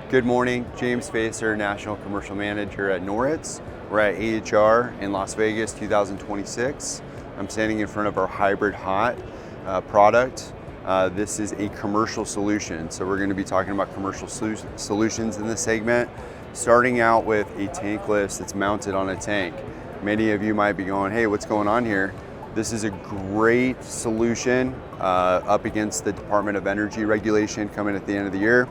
Good morning, James Facer, National Commercial Manager at Noritz. We're at AHR in Las Vegas 2026. I'm standing in front of our hybrid hot product. This is a commercial solution, so we're going to be talking about commercial solutions in this segment, starting out with a tankless that's mounted on a tank. Many of you might be going, hey, what's going on here? This is a great solution up against the Department of Energy regulation coming at the end of the year.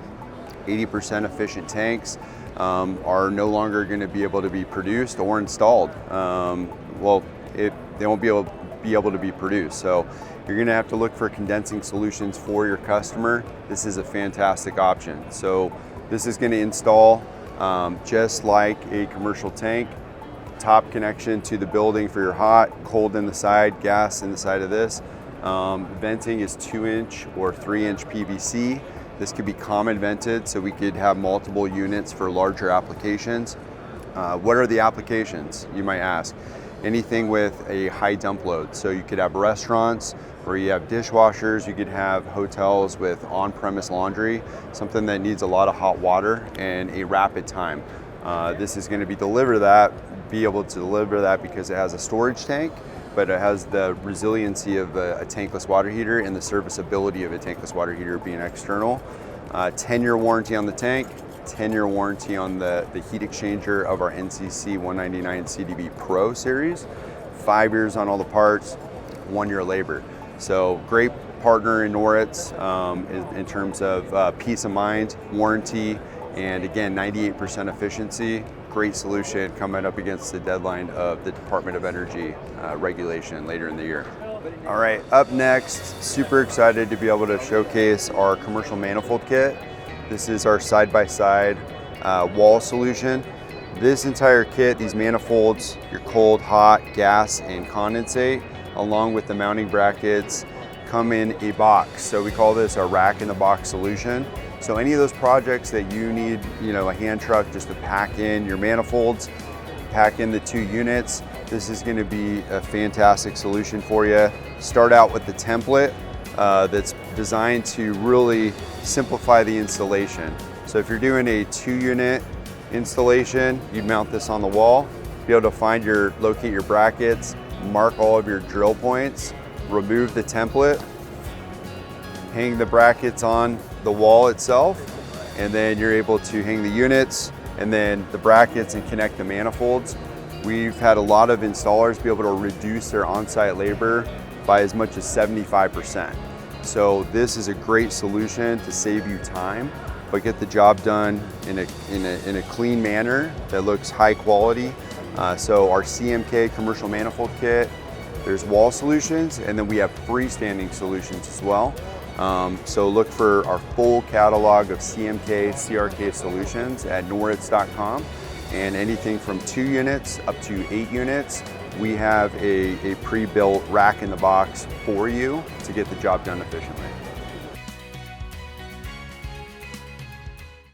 80% efficient tanks are no longer going to be able to be produced or installed. They won't be able to be produced. So you're going to have to look for condensing solutions for your customer. This is a fantastic option. So this is going to install just like a commercial tank. Top connection to the building for your hot, cold in the side, gas in the side of this. Venting is 2-inch or 3-inch PVC. This could be common vented, so we could have multiple units for larger applications. What are the applications, you might ask? Anything with a high dump load. So you could have restaurants where you have dishwashers, you could have hotels with on-premise laundry, something that needs a lot of hot water and a rapid time. This is going to be able to deliver that because it has a storage tank, but it has the resiliency of a tankless water heater and the serviceability of a tankless water heater being external. 10-year warranty on the tank, 10-year warranty on the heat exchanger of our NCC 199 CDB Pro series, 5 years on all the parts, 1 year labor. So great partner in Noritz in terms of peace of mind, warranty, and again, 98% efficiency. Great solution coming up against the deadline of the Department of Energy regulation later in the year. All right, up next, super excited to be able to showcase our commercial manifold kit. This is our side-by-side wall solution. This entire kit, these manifolds, your cold, hot, gas, and condensate, along with the mounting brackets, come in a box. So we call this our rack-in-the-box solution. So any of those projects that you need, a hand truck just to pack in your manifolds, pack in the 2 units, this is going to be a fantastic solution for you. Start out with the template that's designed to really simplify the installation. So if you're doing a 2-unit installation, you'd mount this on the wall, be able to locate your brackets, mark all of your drill points, remove the template, hang the brackets on the wall itself, and then you're able to hang the units and then the brackets and connect the manifolds. We've had a lot of installers be able to reduce their on-site labor by as much as 75%. So this is a great solution to save you time, but get the job done in a clean manner that looks high quality. So our CMK commercial manifold kit, there's wall solutions, and then we have freestanding solutions as well. So look for our full catalog of CMK, CRK solutions at noritz.com, and anything from 2 units up to 8 units, we have a pre-built rack in the box for you to get the job done efficiently.